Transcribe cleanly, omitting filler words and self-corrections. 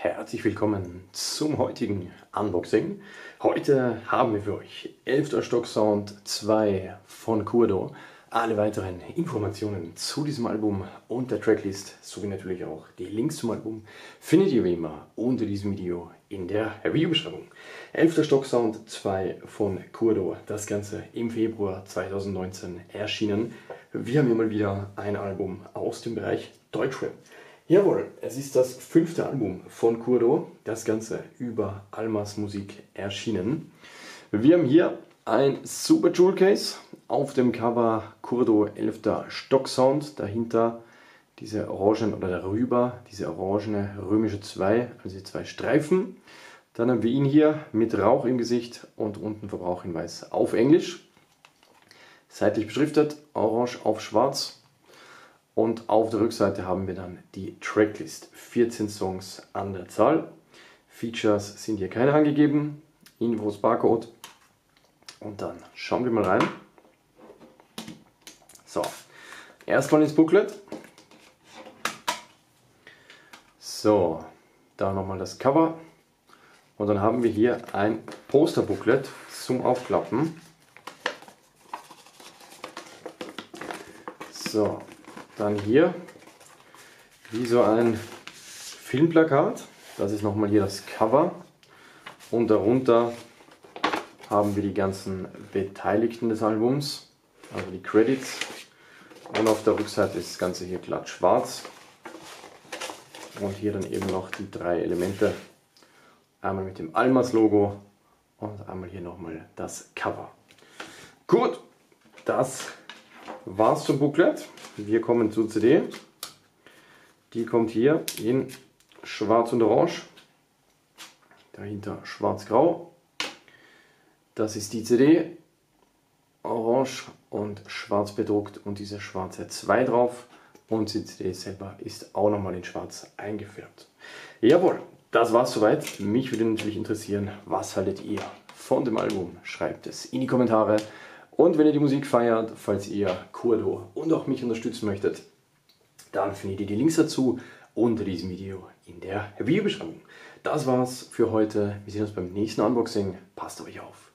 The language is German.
herzlich willkommen zum heutigen Unboxing. Heute haben wir für euch 11. Stock Sound 2 von Curdo. Alle weiteren Informationen zu diesem Album und der Tracklist sowie natürlich auch die Links zum Album findet ihr wie immer unter diesem Video in der Videobeschreibung. 11. Stock Sound 2 von Curdo, das Ganze im Februar 2019 erschienen. Wir haben hier mal wieder ein Album aus dem Bereich Deutschrap. Jawohl, es ist das 5. Album von Curdo, das Ganze über Almas Musik erschienen. Wir haben hier ein super Jewel Case, auf dem Cover Curdo 11. Stock Sound, dahinter diese orangen oder darüber diese orangene römische 2, also die 2 Streifen. Dann haben wir ihn hier mit Rauch im Gesicht und unten Verbrauchhinweis auf Englisch. Seitlich beschriftet, orange auf schwarz. Und auf der Rückseite haben wir dann die Tracklist. 14 Songs an der Zahl. Features sind hier keine angegeben. Infos, Barcode. Und dann schauen wir mal rein. So, erstmal ins Booklet. So, da nochmal das Cover. Und dann haben wir hier ein Poster-Booklet zum Aufklappen. So, dann hier wie so ein Filmplakat. Das ist nochmal hier das Cover. Und darunter haben wir die ganzen Beteiligten des Albums, also die Credits. Und auf der Rückseite ist das Ganze hier glatt schwarz. Und hier dann eben noch die 3 Elemente. Einmal mit dem Almas Logo und einmal hier nochmal das Cover. Gut, das war's zum Booklet. Wir kommen zur CD. Die kommt hier in schwarz und orange. Dahinter schwarz-grau. Das ist die CD. Orange und schwarz bedruckt und diese schwarze 2 drauf. Und die CD selber ist auch nochmal in schwarz eingefärbt. Jawohl, das war's soweit. Mich würde natürlich interessieren, was haltet ihr von dem Album? Schreibt es in die Kommentare. Und wenn ihr die Musik feiert, falls ihr Curdo und auch mich unterstützen möchtet, dann findet ihr die Links dazu unter diesem Video in der Videobeschreibung. Das war's für heute. Wir sehen uns beim nächsten Unboxing. Passt auf euch auf.